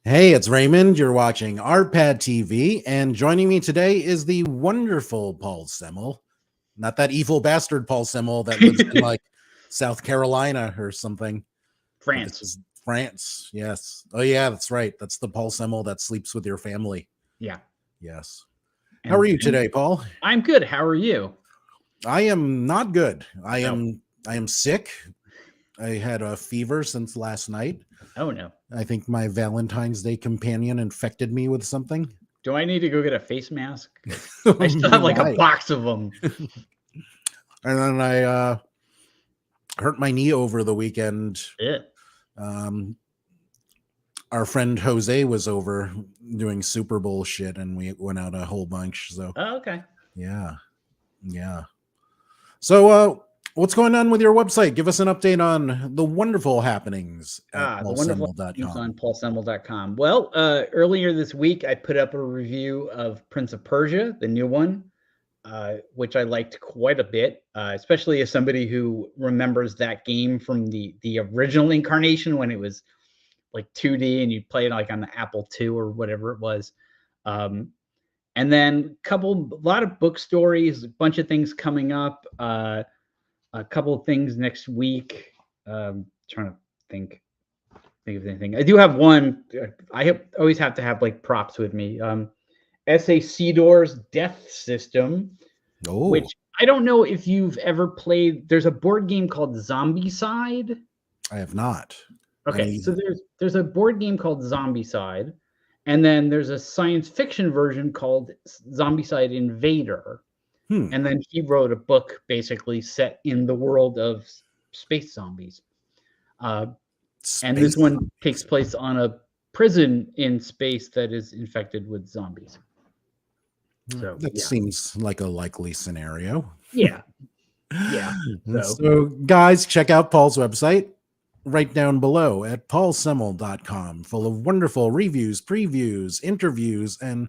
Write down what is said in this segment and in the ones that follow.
Hey, it's Raymond. You're watching RPadTV, and joining me today is the wonderful Paul Semel. Not that evil bastard Paul Semel that lives in like South Carolina or something. But this France. is France. Yes. Oh, yeah, that's right. That's the Paul Semel that sleeps with your family. Yeah. Yes. How And, are you and today, Paul? I'm good. How are you? I am not good. I Oh. am sick. I had a fever since last night. Oh no. I think my Valentine's Day companion infected me with something. Do I need to go get a face mask? I still have You like a might. box of them. And then I hurt my knee over the weekend. Yeah. Our friend Jose was over doing Super Bowl shit, and we went out a whole bunch. So Oh, okay. yeah. So what's going on with your website? Give us an update on the wonderful happenings at The wonderful news paulsemel.com. on paulsemel.com. Well, earlier this week, I put up a review of Prince of Persia, the new one, which I liked quite a bit, especially as somebody who remembers that game from the original incarnation when it was like 2D and you play it like on the Apple II or whatever it was. And then a lot of book stories, a bunch of things coming up, a couple of things next week. Trying to think of anything. I do have one. Always have to have like props with me. S.A. Seedor's Death System, which I don't know if you've ever played. There's a board game called Zombicide. I have not. Okay, so there's a board game called Zombicide, and then there's a science fiction version called Zombicide Invader. And then he wrote a book basically set in the world of space zombies. And this one takes place on a prison in space that is infected with zombies. So that seems like a likely scenario. Yeah. So guys, check out Paul's website right down below at paulsemel.com, full of wonderful reviews, previews, interviews, and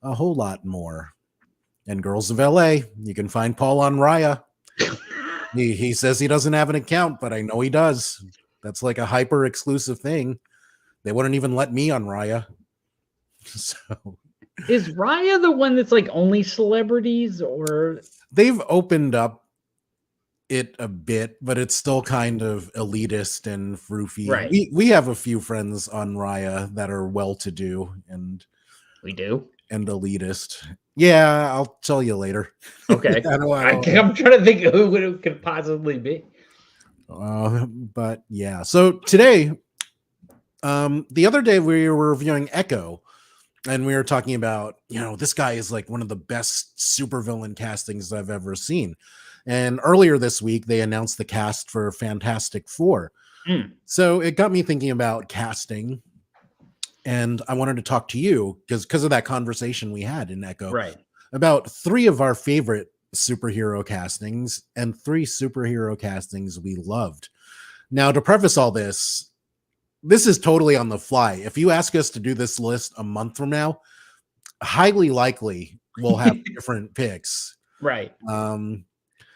a whole lot more. And Girls of LA, you can find Paul on Raya. He says he doesn't have an account, but I know he does. That's like a hyper exclusive thing. They wouldn't even let me on Raya. So is Raya the one that's like only celebrities, or they've opened up it a bit, but it's still kind of elitist and froofy. Right. We have a few friends on Raya that are well-to-do, and we do, and elitist. Yeah, I'll tell you later. Okay. I'm trying to think who it could possibly be. But yeah, so today, the other day we were reviewing Echo, and we were talking about, this guy is like one of the best supervillain castings I've ever seen. And earlier this week, they announced the cast for Fantastic Four. So it got me thinking about casting. And I wanted to talk to you because of that conversation we had in Echo, right, about 3 of our favorite superhero castings and 3 superhero castings we loved. Now, to preface all this is totally on the fly. If you ask us to do this list a month from now, highly likely we'll have different picks. Right.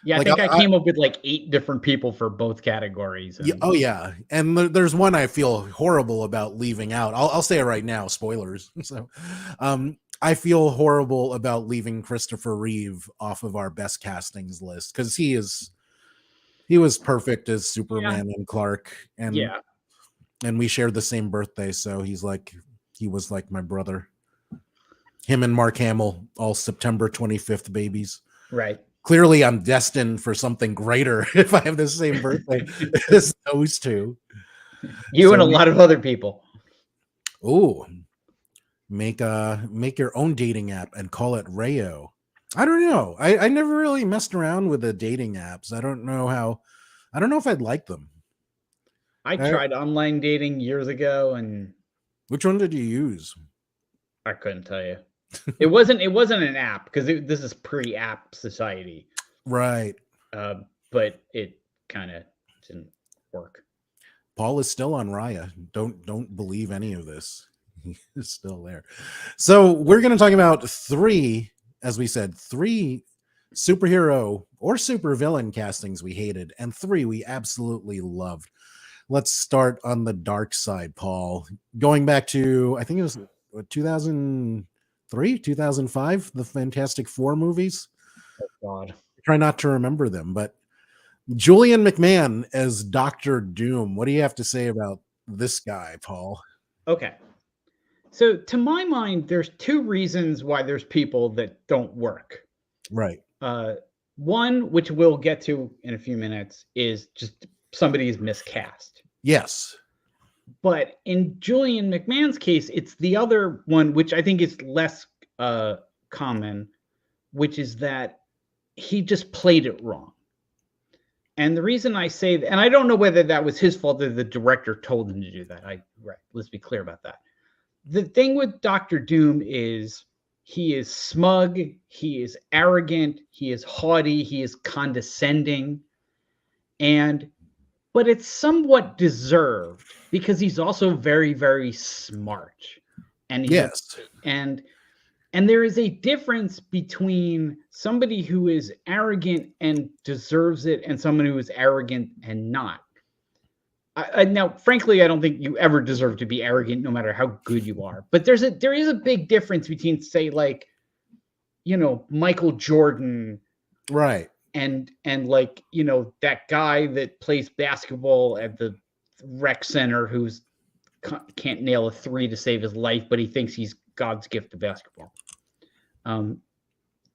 Yeah, I think I came up with like 8 different people for both categories. And, oh yeah, and there's one I feel horrible about leaving out. I'll say it right now, spoilers. So, I feel horrible about leaving Christopher Reeve off of our best castings list because he was perfect as Superman and Clark, and and we shared the same birthday, so he was like my brother. Him and Mark Hamill, all September 25th babies. Right. Clearly, I'm destined for something greater if I have the same birthday as those 2. You and a lot of other people. Oh, make your own dating app and call it Rayo. I don't know. I never really messed around with the dating apps. I don't know if I'd like them. I tried online dating years ago, and which one did you use? I couldn't tell you. It wasn't an app because this is pre-app society, right? But it kind of didn't work. Paul is still on Raya. Don't believe any of this. He is still there. So we're going to talk about 3, as we said, 3 superhero or supervillain castings we hated, and 3 we absolutely loved. let's start on the dark side, Paul. Going back to, I think it was 2003, 2005, the Fantastic Four movies. God. I try not to remember them, but Julian McMahon as Doctor Doom. What do you have to say about this guy, Paul? Okay. So to my mind, there's two reasons why there's people that don't work. Right. One, which we'll get to in a few minutes, is just somebody is miscast. Yes. But in Julian McMahon's case, it's the other one, which I think is less common, which is that he just played it wrong. And the reason I say that, and I don't know whether that was his fault or the director told him to do that. Right. Let's be clear about that. The thing with Doctor Doom is he is smug, he is arrogant, he is haughty, he is condescending, but it's somewhat deserved because he's also very, very smart. And yes. And there is a difference between somebody who is arrogant and deserves it and someone who is arrogant and not. Now, frankly, I don't think you ever deserve to be arrogant, no matter how good you are. But there is a big difference between, say, like, Michael Jordan, right, and like, that guy that plays basketball at the rec center who's can't nail a three to save his life, but he thinks he's God's gift to basketball.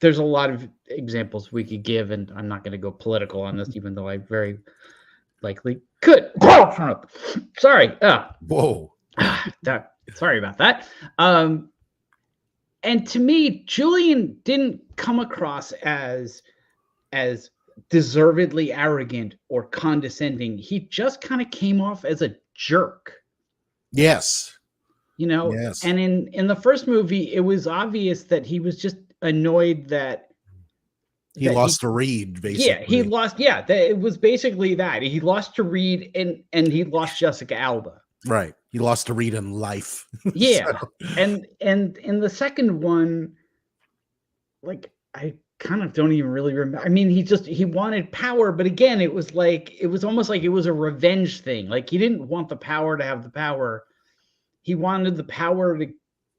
There's a lot of examples we could give, and I'm not going to go political on this, even though I very likely could. Sorry. Whoa. Sorry about that. And to me, Julian didn't come across as deservedly arrogant or condescending. He just kind of came off as a jerk. Yes. Yes. And in the first movie, it was obvious that he was just annoyed that he lost to Reed, basically. Yeah, he lost. Yeah, it was basically that. He lost to Reed and he lost Jessica Alba. Right. He lost to Reed in life. Yeah. So. And in the second one, like, I kind of don't even really remember. I mean, he wanted power, but again, it was almost like it was a revenge thing. Like, he didn't want the power to have the power. He wanted the power to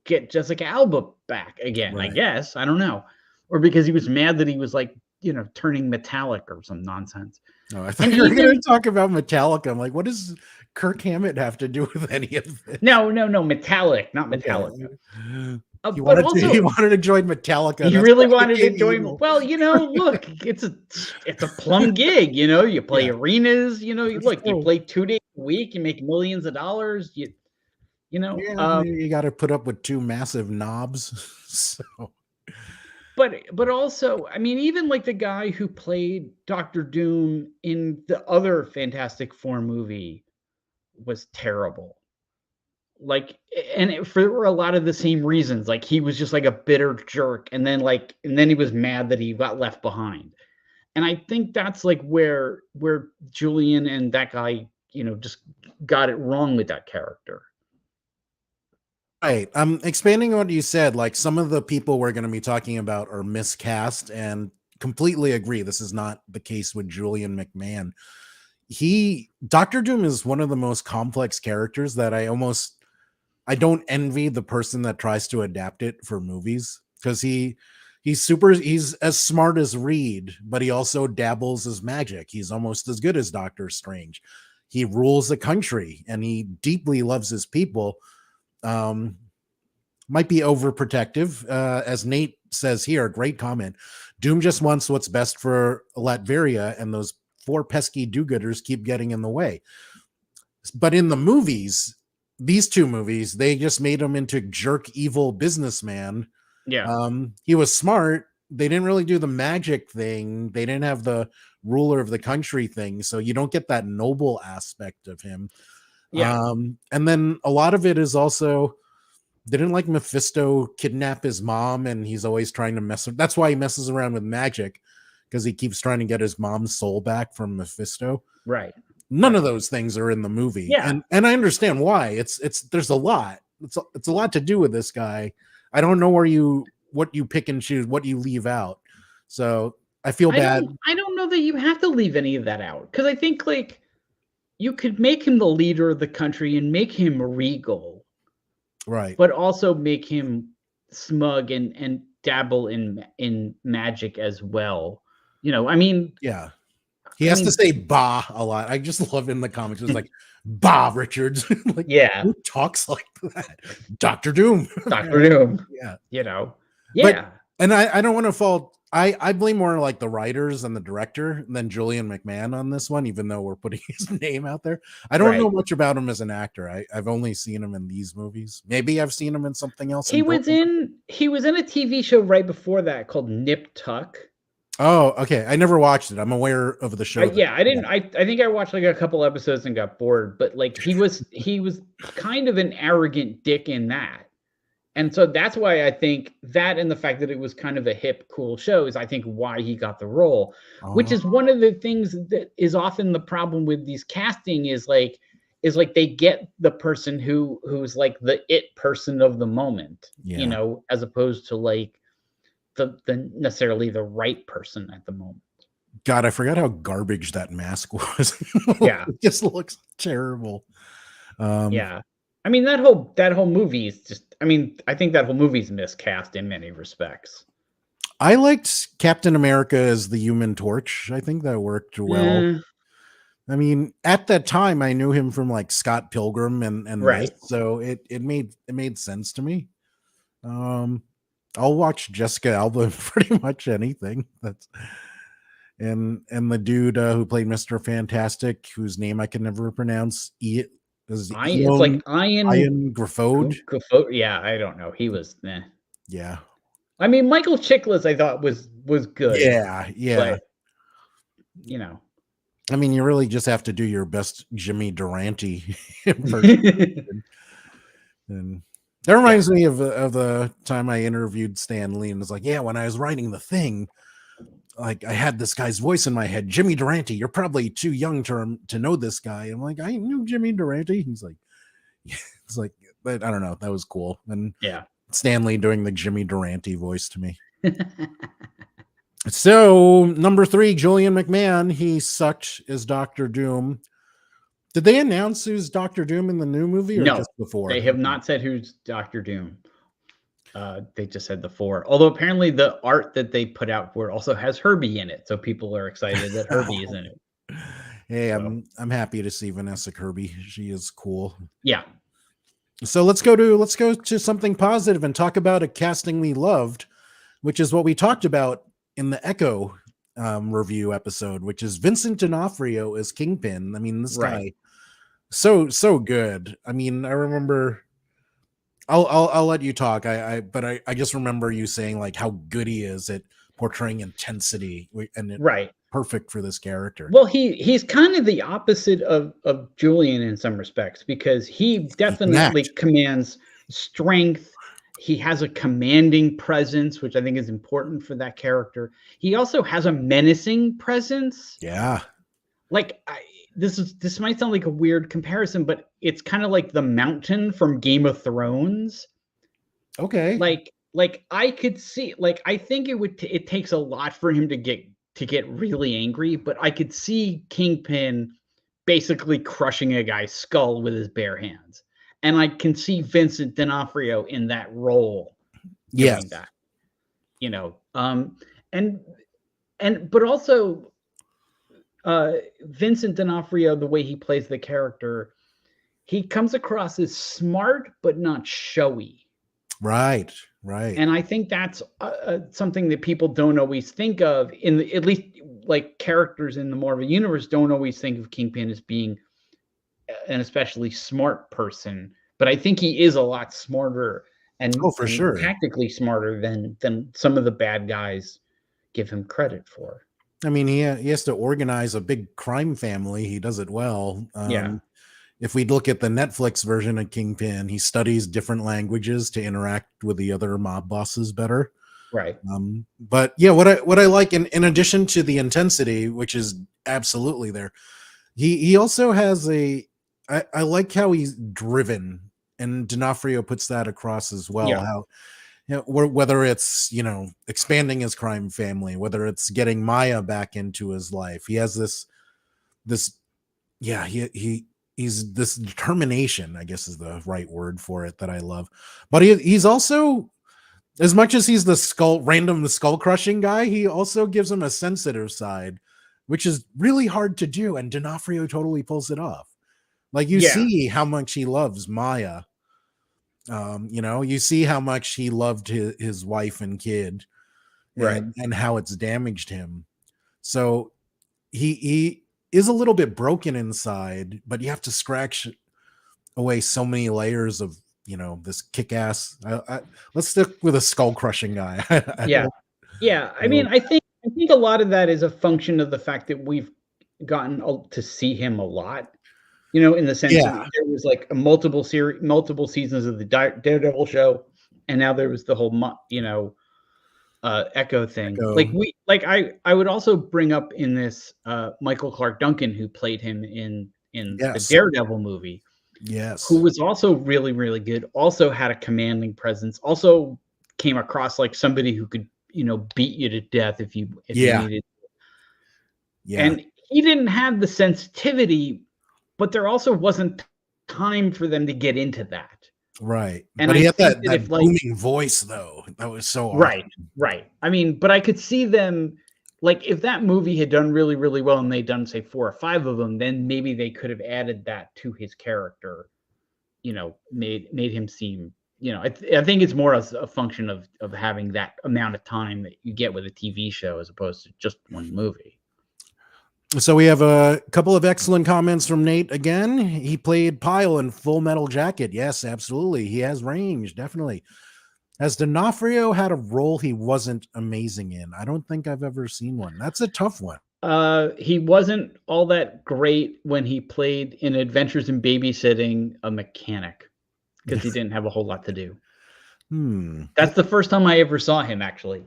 get Jessica Alba back again, right. I guess. I don't know. Or because he was mad that he was, like, turning metallic or some nonsense. Oh, I thought you were going to talk about Metallica. I'm like, what does Kirk Hammett have to do with any of this? No, metallic, not Metallica. Okay. He wanted to join Metallica. He really wanted to join. Evil. Well, look, it's a plum gig. You play arenas. You play 2 days a week. You make millions of dollars. You got to put up with two massive knobs. So. But also, I mean, even like the guy who played Doctor Doom in the other Fantastic Four movie was terrible. Like, and for a lot of the same reasons. Like, he was just like a bitter jerk, and then he was mad that he got left behind. And I think that's like where Julian and that guy, just got it wrong with that character. Right. Expanding on what you said, like, some of the people we're going to be talking about are miscast, and completely agree. This is not the case with Julian McMahon. Dr. Doom is one of the most complex characters that I don't envy the person that tries to adapt it for movies, because he's as smart as Reed, but he also dabbles as magic. He's almost as good as Doctor Strange. He rules the country, and he deeply loves his people. Might be overprotective, as Nate says here. Great comment. Doom just wants what's best for Latveria, and those 4 pesky do-gooders keep getting in the way. But in the movies, these 2 movies, they just made him into jerk, evil businessman. Yeah. He was smart. They didn't really do the magic thing. They didn't have the ruler of the country thing, so you don't get that noble aspect of him. Yeah. And then a lot of it is also, didn't like Mephisto kidnap his mom, and he's always trying to that's why he messes around with magic, because he keeps trying to get his mom's soul back from Mephisto. Right. None of those things are in the movie. Yeah. And I understand why. There's a lot. It's a lot to do with this guy. I don't know what you pick and choose, what you leave out. So I feel bad. I don't know that you have to leave any of that out, because I think, like, you could make him the leader of the country and make him regal, Right. but also make him smug and dabble in magic as well. You know, Yeah. He I has to mean, say "bah" a lot. I just love in the comics. It's like "bah, Richards." Like, yeah, who talks like that? Doctor Doom. Doctor Doom. Yeah. You know, But yeah, and I don't want to fault. I blame more like the writers and the director than Julian McMahon on this one, even though we're putting his name out there. I don't know right. much about him as an actor. I've only seen him in these movies. Maybe I've seen him in something else He and don't was remember. in a TV show right before that called Nip Tuck. Oh, okay. I never watched it. I'm aware of the show that. Yeah, I Yeah. didn't. I think I watched like a couple episodes and got bored. But like he was kind of an arrogant dick in that, and so that's why I think that, and the fact that it was kind of a hip, cool show is I think why he got the role. Which Oh, is one of the things that is often the problem with these casting is like they get the person who's like the it person of the moment, yeah. as opposed to like the necessarily the right person at the moment. God, I forgot how garbage that mask was. Yeah. It just looks terrible. Um, Yeah. I mean, that whole movie is just I think that whole movie's miscast in many respects. I liked Captain America as the Human Torch. I think that worked well. Eh, I mean, at that time, I knew him from like Scott Pilgrim and this, right. so it made sense to me. Um, I'll watch Jessica Alba in pretty much anything. That's and the dude who played Mr. Fantastic, whose name I can never pronounce, is It's like Ian Griffode. Yeah, I don't know. He was Yeah, I mean, Michael Chiklis I thought was good, yeah, yeah. but you know. I mean, you really just have to do your best Jimmy Durante impersonation. And that Yeah. reminds me of the time I interviewed Stan Lee, and it's like, yeah, when I was writing the thing, like I had this guy's voice in my head, Jimmy Durante. You're probably too young to know this guy. I'm like, I knew Jimmy Durante. He's like, yeah. It's like, but I don't know. That was cool. And Yeah. Stan Lee doing the Jimmy Durante voice to me. So number 3, Julian McMahon. He sucked as Doctor Doom. Did they announce who's Doctor Doom in the new movie or No, just before? they have not said who's Doctor Doom. They just said the 4. Although apparently the art that they put out for it also has Herbie in it, so people are excited that Herbie is in it. Hey, So I'm happy to see Vanessa Kirby. She is cool. yeah, So let's go to something positive and talk about a casting we loved, which is what we talked about in the Echo review episode, which is Vincent D'Onofrio as Kingpin. I mean, this right. guy so good. I mean, I remember. I'll let you talk. I just remember you saying like how good he is at portraying intensity and it Right. perfect for this character. Well, he's kind of the opposite of Julian in some respects because he He can definitely act. commands strength. He has a commanding presence, which I think is important for that character. He also has a menacing presence. Yeah. Like this might sound like a weird comparison, but it's kind of like the mountain from Game of Thrones. Okay. Like I could see, like I think it takes a lot for him to get really angry, but I could see Kingpin basically crushing a guy's skull with his bare hands. And I can see Vincent D'Onofrio in that role doing Yes. that, you know. And but also Vincent D'Onofrio, the way he plays the character, he comes across as smart but not showy. Right. Right. And I think that's something that people don't always think of at least like characters in the Marvel universe don't always think of Kingpin as being an especially smart person, but I think he is a lot smarter Oh, and for sure. tactically smarter than some of the bad guys give him credit for. I mean, he has to organize a big crime family. He does it well. Yeah, If we look at the Netflix version of Kingpin, he studies different languages to interact with the other mob bosses better. right. But yeah, what I like in addition to the intensity, which is absolutely there, he also has I like how he's driven, and D'Onofrio puts that across as well. Yeah, How whether it's expanding his crime family, whether it's getting Maya back into his life, he has this Yeah, he's this determination, I guess is the right word for it, that I love. But he's also, as much as he's the skull crushing guy, he also gives him a sensitive side, which is really hard to do, and D'Onofrio totally pulls it off. Like, you Yeah, see how much he loves Maya. You see how much he loved his wife and kid, right. and how it's damaged him. So he is a little bit broken inside, but you have to scratch away so many layers of this kick-ass. Let's stick with a skull crushing guy. I Yeah. don't Yeah, I mean, know. I think a lot of that is a function of the fact that we've gotten to see him a lot, in the sense that Yeah, there was like a multiple seasons of the Daredevil show, and now there was the whole Echo thing. Like Echo. I would also bring up in this Michael Clark Duncan, who played him in the Yes, Daredevil movie, who yes, was also really, really good, also had a commanding presence, also came across like somebody who could, beat you to death if you yeah, needed. yeah, And he didn't have the sensitivity, but there also wasn't time for them to get into that. right. And But I he had think that that if like booming voice, though. That was so right, awesome. right. I mean, but I could see them like if that movie had done really, really well and they'd done say 4 or 5 of them, then maybe they could have added that to his character, made him seem, I think it's more as a function of having that amount of time that you get with a TV show as opposed to just one movie. So we have a couple of excellent comments from Nate again. He played Pyle in Full Metal Jacket. Yes, absolutely. He has range, definitely. Has D'Onofrio had a role he wasn't amazing in? I don't think I've ever seen one. That's a tough one. He wasn't all that great when he played in Adventures in Babysitting a mechanic because he didn't have a whole lot to do. Hmm. That's the first time I ever saw him actually.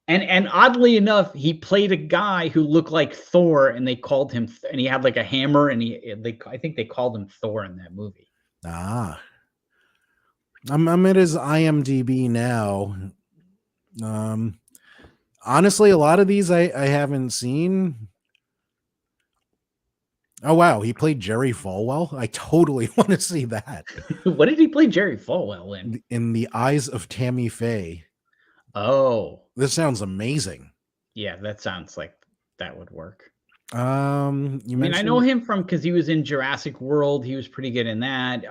And oddly enough, he played a guy who looked like Thor, and they called him, and he had like a hammer, and I think they called him Thor in that movie. Ah. I'm at his IMDb now. Um Honestly, a lot of these I haven't seen. Oh wow, he played Jerry Falwell. I totally want to see that. What did he play Jerry Falwell in? In The Eyes of Tammy Faye. Oh, This sounds amazing. yeah, that sounds like that would work. You I mean, I know mentioned him from because he was in Jurassic World. He was pretty good in that.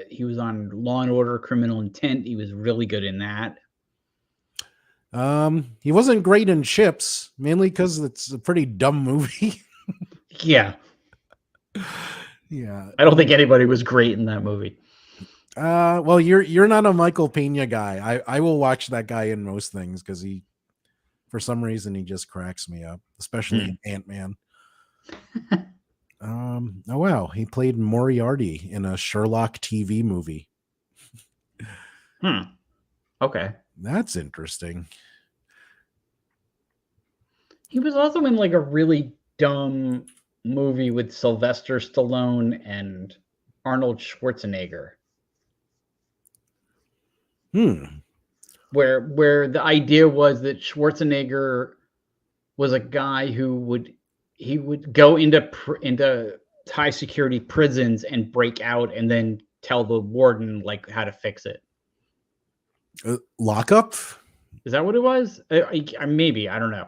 He was on Law and Order: Criminal Intent. He was really good in that. he wasn't great in Chips, mainly because it's a pretty dumb movie. Yeah, Yeah. I don't think anybody was great in that movie. Well, you're not a Michael Pena guy. I will watch that guy in most things because for some reason he just cracks me up, especially in Ant-Man. Oh wow, he played Moriarty in a Sherlock TV movie. Okay. That's interesting. He was also in like a really dumb movie with Sylvester Stallone and Arnold Schwarzenegger, where the idea was that Schwarzenegger was a guy who would go into high security prisons and break out and then tell the warden like how to fix it. Lockup. Is that what it was? Maybe I don't know.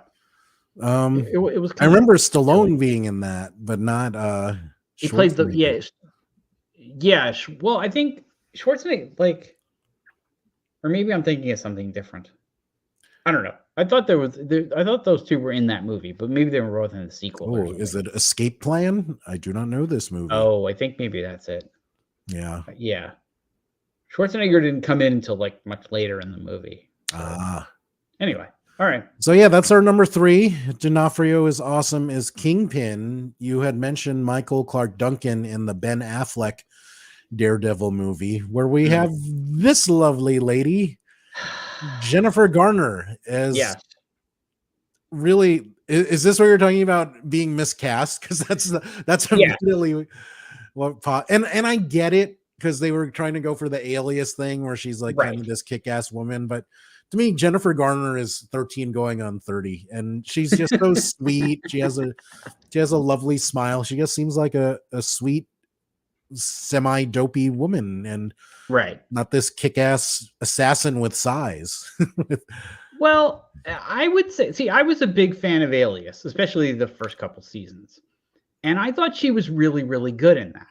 It was I kind remember of Stallone silly. being in that, but not He played the Schwarzenegger. Well, I think Schwarzenegger like, or maybe I'm thinking of something different. I don't know. I thought I thought those two were in that movie, but maybe they were both in the sequel or Oh, is something. it Escape Plan? I do not know this movie. Oh, I think maybe that's it. Yeah. Yeah. Schwarzenegger didn't come in until like much later in the movie. So anyway, all right. So yeah, that's our number 3. D'Onofrio is awesome as Kingpin. You had mentioned Michael Clark Duncan in the Ben Affleck Daredevil movie, where we have this lovely lady, Jennifer Garner, as Yeah. really. Is this what you're talking about being miscast? Because that's Yeah. immediately what. And I get it because they were trying to go for the alias thing where she's like kind Right. of this kick-ass woman, but To me, Jennifer Garner is 13 going on 30, and she's just so sweet. She has a lovely smile. She just seems like a sweet, semi-dopey woman, and Right. not this kick-ass assassin with size. Well, I would say, see, I was a big fan of Alias, especially the first couple seasons. And I thought she was really, really good in that.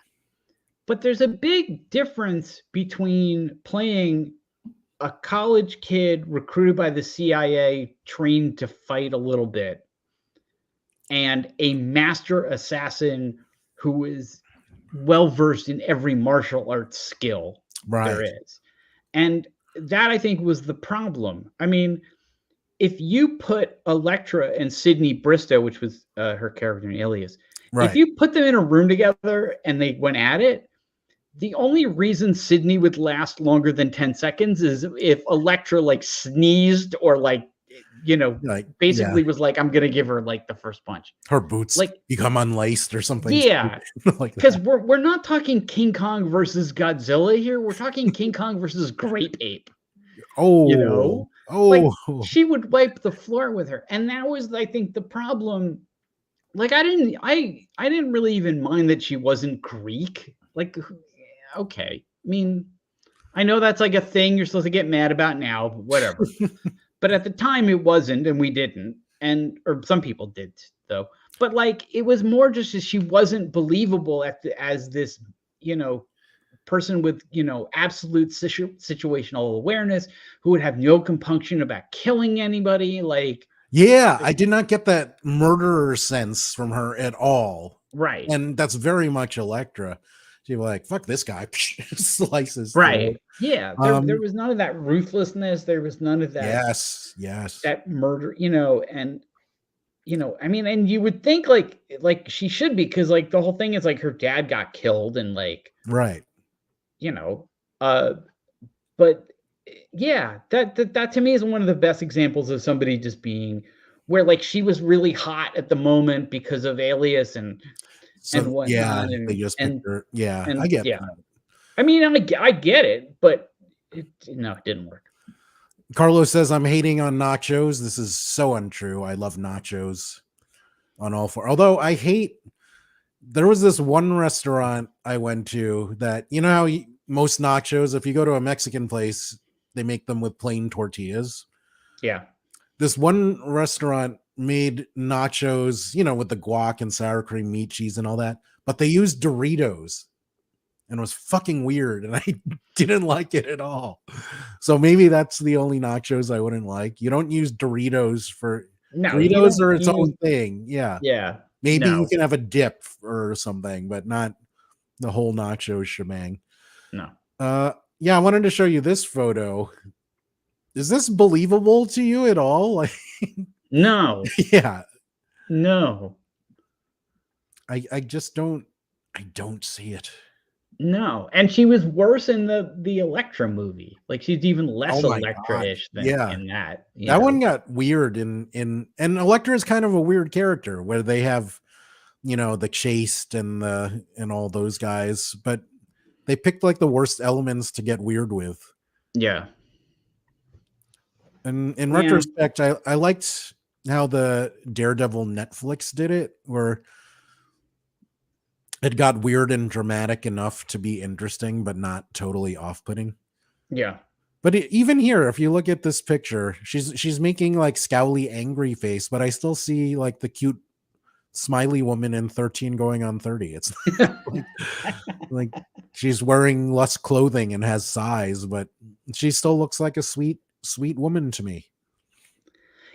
But there's a big difference between playing a college kid recruited by the CIA, trained to fight a little bit, and a master assassin who is well versed in every martial arts skill there Right. is. And that, I think, was the problem. I mean, if you put Elektra and Sydney Bristow, which was her character in Alias, if Right. you put them in a room together and they went at it, the only reason Sydney would last longer than 10 seconds is if Elektra like sneezed or like, Like, basically was like, I'm going to give her like the first punch. her boots Like, become unlaced or something. yeah, like because that. we're not talking King Kong versus Godzilla here. We're talking King Kong versus Grape Ape. Oh, Like oh, she would wipe the floor with her, and that was, I think, the problem. Like I didn't really even mind that she wasn't Greek. Like, okay, I mean, I know that's like a thing you're supposed to get mad about now, but whatever. But at the time, it wasn't, and we didn't, or some people did though. But like, it was more just that she wasn't believable as this, person with absolute situational awareness who would have no compunction about killing anybody. Like, yeah, I did not get that murderer sense from her at all. right, And that's very much Elektra. She was like, fuck this guy, slices through. right, yeah. There was none of that ruthlessness. There was none of that Yes, that murder, and I mean, and you would think like she should be, because like the whole thing is like her dad got killed, and like, right. you know, uh, but yeah, that to me is one of the best examples of somebody just being where like she was really hot at the moment because of Alias and So yeah, whatnot, they just picked her. Yeah, I and get yeah. that. I mean, I get it, but no, it didn't work. Carlos says I'm hating on nachos. This is so untrue. I love nachos on all four. Although I hate, there was this one restaurant I went to that, how most nachos, if you go to a Mexican place, they make them with plain tortillas. Yeah. This one restaurant made nachos, with the guac and sour cream, meat, cheese, and all that, but they used Doritos, and it was fucking weird, and I didn't like it at all. So maybe that's the only nachos I wouldn't like. You don't use Doritos No, you Doritos don't are its use. own thing. Yeah. Yeah. Maybe you No. can have a dip or something, but not the whole nacho shebang. No. Yeah, I wanted to show you this photo. Is this believable to you at all? Like, No. yeah, No. I just don't see it. No. And she was worse in the Elektra movie. Like she's even less Oh my god. Elektra-ish than Yeah. in that. That one got weird and Elektra is kind of a weird character where they have, the Chaste and all those guys, but they picked like the worst elements to get weird with. Yeah. And in Yeah. retrospect, I liked how the Daredevil Netflix did it, where it got weird and dramatic enough to be interesting, but not totally off-putting. Yeah. But even here, if you look at this picture, she's making like scowly, angry face, but I still see like the cute, smiley woman in 13 going on 30. It's like she's wearing less clothing and has size, but she still looks like a sweet, sweet woman to me.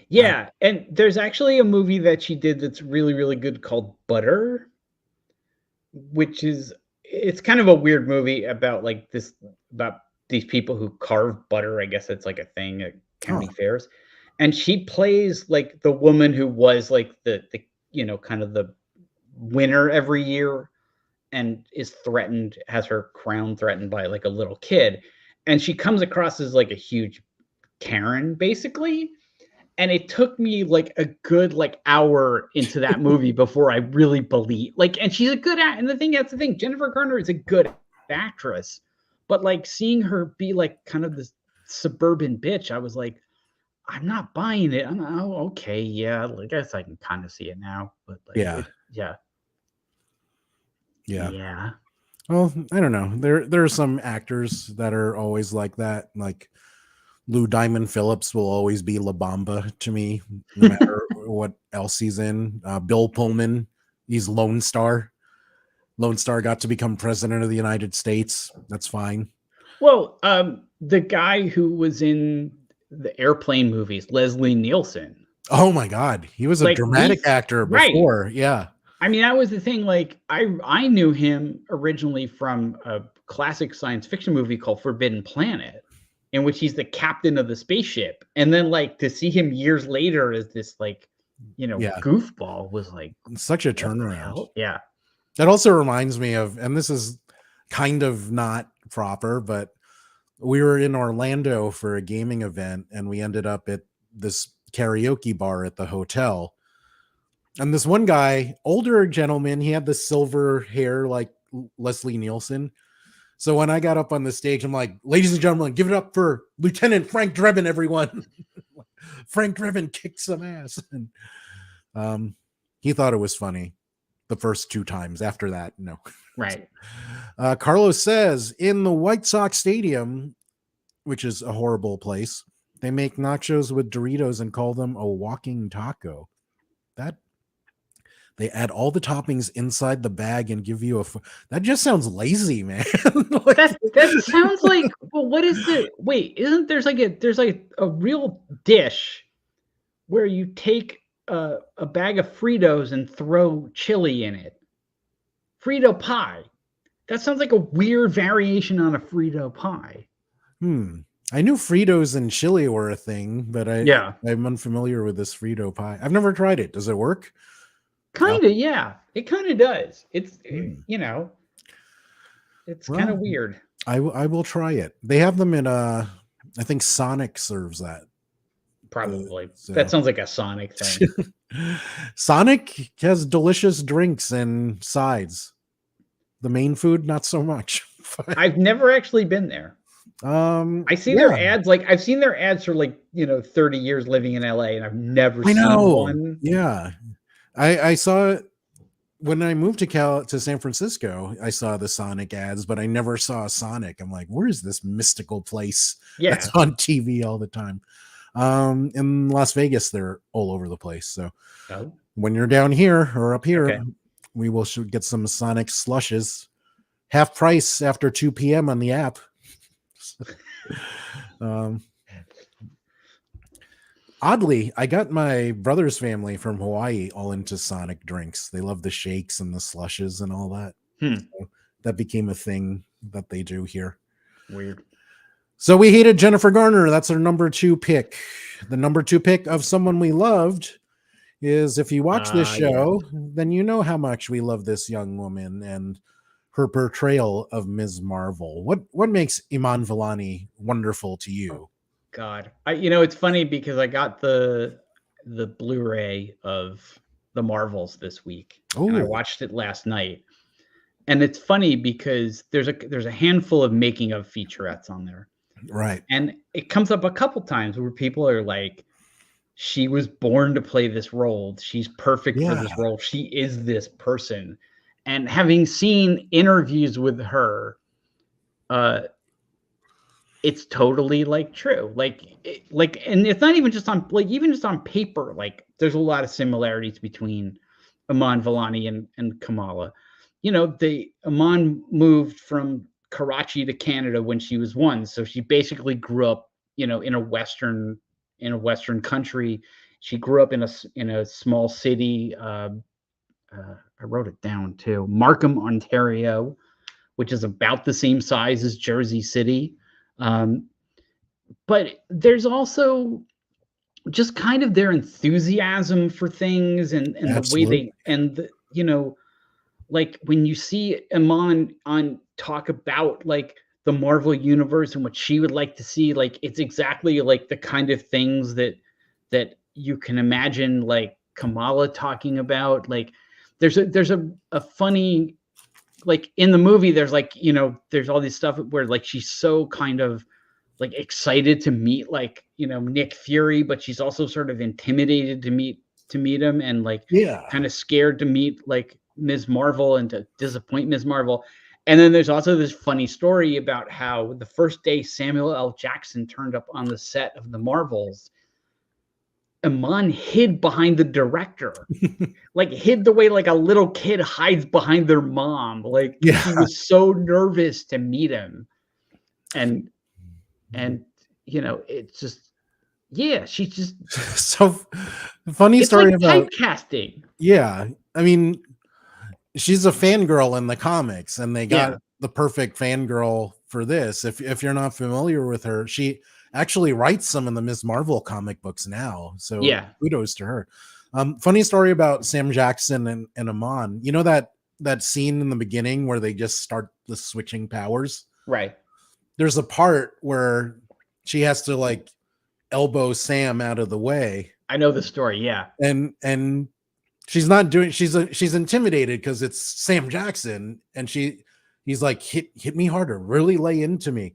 Yeah. And there's actually a movie that she did that's really, really good called Butter, which it's kind of a weird movie about about these people who carve butter. I guess it's like a thing at county fairs. And she plays like the woman who was like the kind of the winner every year and has her crown threatened by like a little kid. And she comes across as like a huge Karen, basically. And it took me like a good hour into that movie before I really believe and she's a good and that's the thing, Jennifer Garner is a good actress, but like seeing her be like kind of this suburban bitch, I was like, I'm not buying it. I'm oh, okay, yeah. I guess I can kind of see it now, but like, Yeah. yeah, Yeah. yeah. Well, I don't know. There are some actors that are always like that. Like Lou Diamond Phillips will always be La Bamba to me, no matter what else he's in. Bill Pullman, he's Lone Star. Lone Star got to become president of the United States. That's fine. Well, the guy who was in the airplane movies, Leslie Nielsen, Oh my God, he was a like dramatic actor right. before. Yeah, I mean, that was the thing. Like, I knew him originally from a classic science fiction movie called Forbidden Planet, in which he's the captain of the spaceship, and then like to see him years later as this like, yeah, goofball was like, such a what the turnaround. hell? Yeah. That also reminds me of, and this is kind of not proper, but we were in Orlando for a gaming event, and we ended up at this karaoke bar at the hotel. And this one guy, older gentleman, he had the silver hair like Leslie Nielsen. So when I got up on the stage, I'm like, ladies and gentlemen, give it up for Lieutenant Frank Drebin, everyone. Frank Drebin kicked some ass. And he thought it was funny the first 2 times. After that, no. Right. Carlos says, in the White Sox Stadium, which is a horrible place, they make nachos with Doritos and call them a walking taco. That they add all the toppings inside the bag and give you that just sounds lazy, man. Like, That sounds like, well, what is the wait? Isn't there's like a real dish where you take a bag of Fritos and throw chili in it? Frito pie. That sounds like a weird variation on a Frito pie. I knew Fritos and chili were a thing, but Yeah. I'm unfamiliar with this Frito pie. I've never tried it. Does it work? Kind of, yeah. It kind of does. It's it's kind of Well, weird. I will try it. They have them in I think Sonic serves that. Probably. So. That sounds like a Sonic thing. Sonic has delicious drinks and sides. The main food, not so much. I've never actually been there. I see their ads. Like I've seen their ads for like 30 years living in LA, and I've never seen one. Yeah, I saw it when I moved to San Francisco. I saw the Sonic ads, but I never saw a Sonic. I'm like, where is this mystical place that's on TV all the time? In Las Vegas, they're all over the place. So when you're down here or up here, we will should get some Sonic slushes, half price after 2 p.m. on the app. Oddly, I got my brother's family from Hawaii all into Sonic drinks. They love the shakes and the slushes and all that. So that became a thing that they do here. Weird. So we hated Jennifer Garner. That's our number 2 pick. The number 2 pick of someone we loved is, if you watch this show, then you know how much we love this young woman and her portrayal of Ms. Marvel. What makes Iman Vellani wonderful to you? God, it's funny because I got the Blu-ray of the Marvels this week, and I watched it last night. And it's funny because there's a handful of making of featurettes on there, right? And it comes up a couple times where people are like, "She was born to play this role. She's perfect for this role. She is this person." And having seen interviews with her, it's totally like true. And it's not even just on even just on paper. Like there's a lot of similarities between Iman Vellani and Kamala. Iman moved from Karachi to Canada when she was 1, so she basically grew up, in a western country. She grew up in a small city. I wrote it down too. Markham, Ontario, which is about the same size as Jersey City. But there's also just kind of their enthusiasm for things and the way they like when you see Iman on talk about like the Marvel universe and what she would like to see, like it's exactly like the kind of things that you can imagine like Kamala talking about. Like there's a funny, like in the movie, there's like, there's all this stuff where like she's so kind of like excited to meet like, Nick Fury, but she's also sort of intimidated to meet him, and like Yeah. kind of scared to meet like Ms. Marvel and to disappoint Ms. Marvel. And then there's also this funny story about how the first day Samuel L. Jackson turned up on the set of the Marvels, Iman hid behind the director, like hid the way like a little kid hides behind their mom. Like Yeah. she was so nervous to meet him. And it's just, yeah, she's just, So funny it's like story about, typecasting. yeah. I mean, she's a fangirl in the comics, and they got Yeah. the perfect fangirl for this. If you're not familiar with her, she actually writes some of the Ms. Marvel comic books now. So Yeah. kudos to her. Funny story about Sam Jackson and Amon. You know that scene in the beginning where they just start the switching powers? Right. There's a part where she has to like elbow Sam out of the way, I know the story. Yeah. and she's not doing, she's intimidated because it's Sam Jackson, and he's like, hit me harder, really lay into me,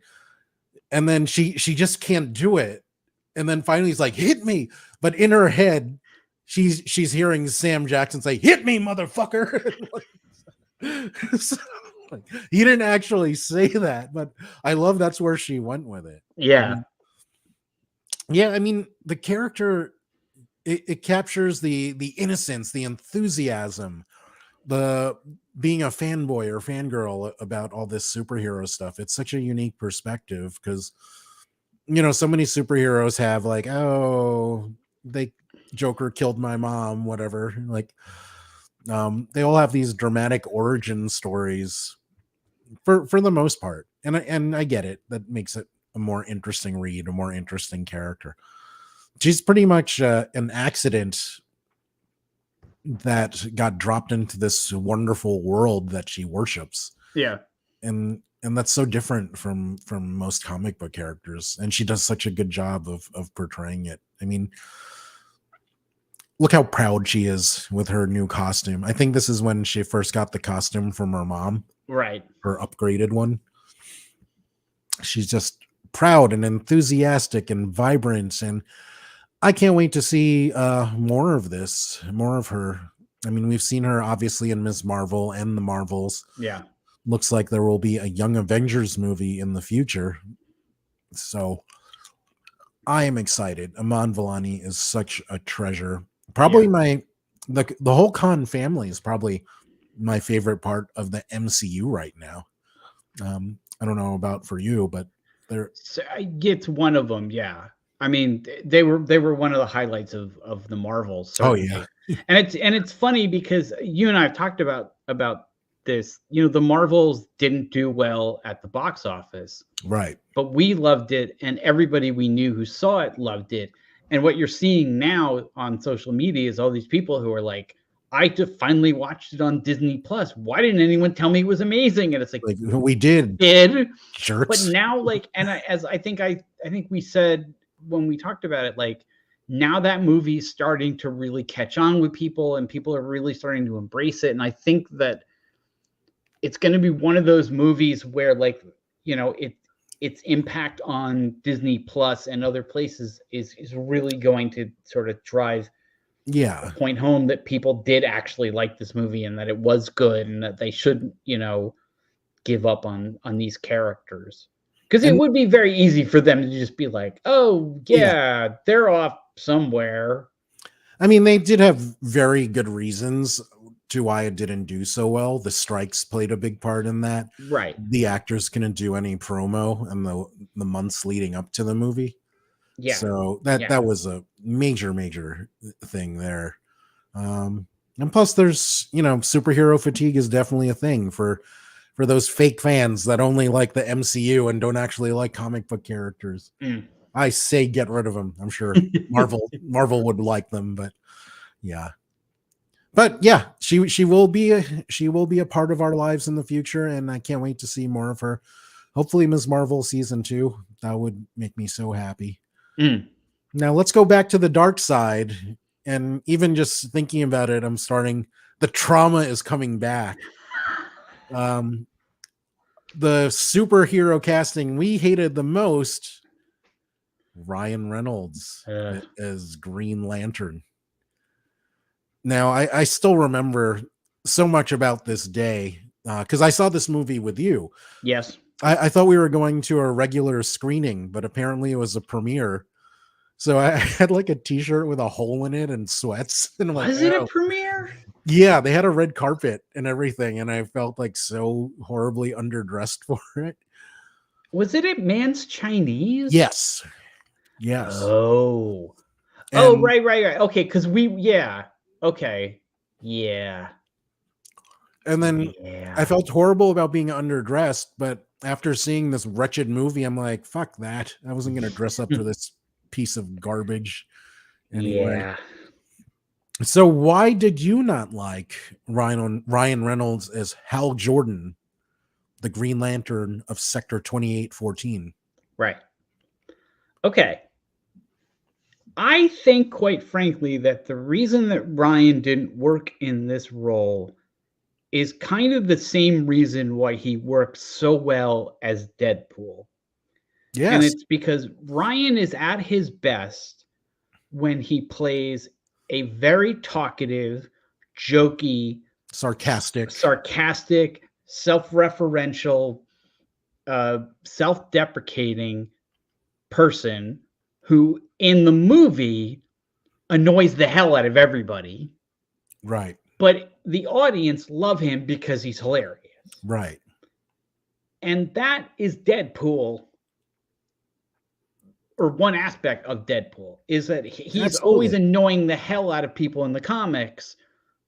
and then she just can't do it, and then finally he's like, hit me, but in her head she's hearing Sam Jackson say, hit me, motherfucker. So, like, he didn't actually say that, but I love that's where she went with it. Yeah. Yeah, I mean, the character, it captures the innocence, the enthusiasm, the being a fanboy or fangirl about all this superhero stuff. It's such a unique perspective because so many superheroes have like, oh, they Joker killed my mom, whatever. Like, they all have these dramatic origin stories for the most part, and I get it. That makes it a more interesting read, a more interesting character. She's pretty much an accident that got dropped into this wonderful world that she worships, Yeah. and that's so different from most comic book characters, and she does such a good job of portraying it. I mean, look how proud she is with her new costume. I think this is when she first got the costume from her mom, Right. her upgraded one. She's just proud and enthusiastic and vibrant, and I can't wait to see more of this, more of her. I mean, we've seen her obviously in Ms. Marvel and the Marvels. Yeah. Looks like there will be a Young Avengers movie in the future. So I am excited. Aman Vellani is such a treasure. Probably the whole Khan family is probably my favorite part of the MCU right now. I don't know about for you, but they're, So it's one of them. Yeah. I mean, they were one of the highlights of the Marvels, oh yeah, certainly. And it's funny because you and I have talked about this. The Marvels didn't do well at the box office, right. but we loved it, and everybody we knew who saw it loved it. And what you're seeing now on social media is all these people who are like, I just finally watched it on Disney Plus. Why didn't anyone tell me it was amazing? And it's like, Like we did, did. But jerks. now, like, and I think we said when we talked about it, like, now that movie is starting to really catch on with people, and people are really starting to embrace it. And I think that it's going to be one of those movies where, like, its impact on Disney Plus and other places is really going to sort of drive Yeah, a point home that people did actually like this movie, and that it was good, and that they shouldn't, give up on these characters, because it and would be very easy for them to just be like, oh yeah, yeah, they're off somewhere. I mean, they did have very good reasons to why it didn't do so well. The strikes played a big part in that. Right. The actors couldn't do any promo in the months leading up to the movie, Yeah. so that Yeah. that was a major thing there. And plus, there's superhero fatigue is definitely a thing for those fake fans that only like the MCU and don't actually like comic book characters. Mm. I say get rid of them. I'm sure Marvel would like them, but yeah. But yeah, she will be a part of our lives in the future, and I can't wait to see more of her. Hopefully, Ms. Marvel season 2. That would make me so happy. Mm. Now let's go back to the dark side, and even just thinking about it, I'm starting. The trauma is coming back. Um, the superhero casting we hated the most Ryan Reynolds Ugh. as Green Lantern. Now, I still remember so much about this day because I saw this movie with you. Yes. I thought we were going to a regular screening, but apparently it was a premiere. So I had like a t-shirt with a hole in it and sweats. And I'm like, Was it a oh, premiere? yeah, they had a red carpet and everything. And I felt like so horribly underdressed for it. Was it at Man's Chinese? Yes. Yes. Oh. Oh, And right. Okay, because yeah. Okay. Yeah. then I Yeah. felt horrible about being underdressed, but after seeing this wretched movie, I'm like, fuck that. I wasn't gonna dress up for this piece of garbage anyway. Yeah. So why did you not like Ryan Reynolds as Hal Jordan, the Green Lantern of Sector 2814? Right. Okay. I think, quite frankly, that the reason that Ryan didn't work in this role is kind of the same reason why he worked so well as Deadpool. And Yes, it's because Ryan is at his best when he plays a very talkative, jokey, sarcastic. sarcastic, self-referential, self-deprecating person who in the movie annoys the hell out of everybody, Right, but the audience love him because he's hilarious. right. And that is Deadpool, or one aspect of Deadpool, is that he's always Absolutely. annoying the hell out of people in the comics,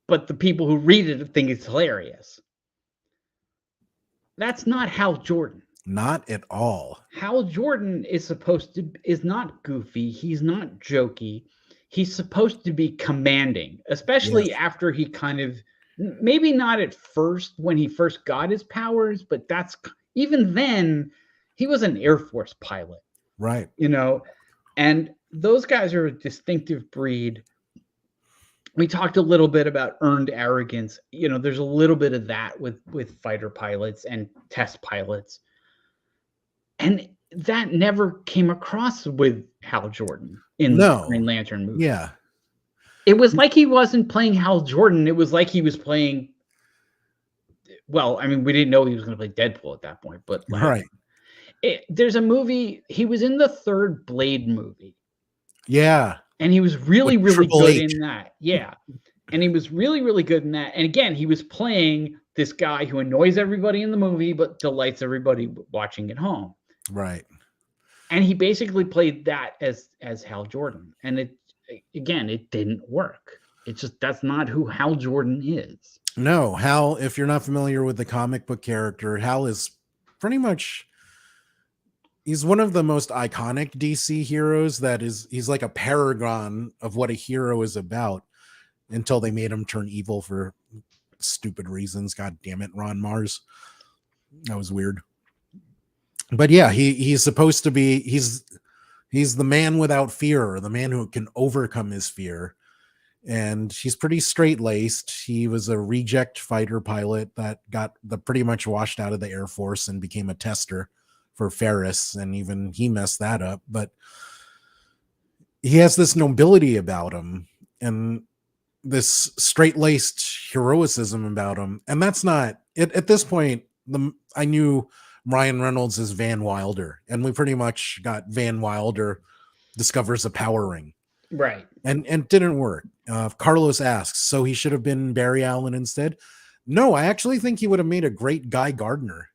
but the people who read it think it's hilarious. That's not Hal Jordan. Not at all. Hal Jordan is not goofy, he's not jokey. He's supposed to be commanding, especially Yes, after he kind of, maybe not at first when he first got his powers, but that's, even then he was an Air Force pilot, right. you know, and those guys are a distinctive breed. We talked a little bit about earned arrogance. You know, there's a little bit of that with fighter pilots and test pilots. And that never came across with Hal Jordan in the No. Green Lantern movie. Yeah. It was like he wasn't playing Hal Jordan. It was like he was playing, well, I mean, we didn't know he was going to play Deadpool at that point, but like, Right. there's a movie, he was in the third Blade movie, Yeah. and he was really, With really Triple good H. in that. Yeah. And he was really, really good in that. And again, he was playing this guy who annoys everybody in the movie, but delights everybody watching at home. Right. And he basically played that as Hal Jordan. And it didn't work. It's just, that's not who Hal Jordan is. No, Hal, if you're not familiar with the comic book character, Hal is pretty much, he's one of the most iconic DC heroes. He's like a paragon of what a hero is about until they made him turn evil for stupid reasons. God damn it, Ron Mars. That was weird. But yeah, he's supposed to be, he's the man without fear, or the man who can overcome his fear. And he's pretty straight-laced. He was a reject fighter pilot that got pretty much washed out of the Air Force and became a tester for Ferris, and even he messed that up. But he has this nobility about him and this straight-laced heroicism about him. And that's not it at this point. I knew Ryan Reynolds as Van Wilder, and we pretty much got Van Wilder discovers a power ring. Right. And didn't work. Carlos asks, so he should have been Barry Allen instead? No, I actually think he would have made a great Guy Gardner,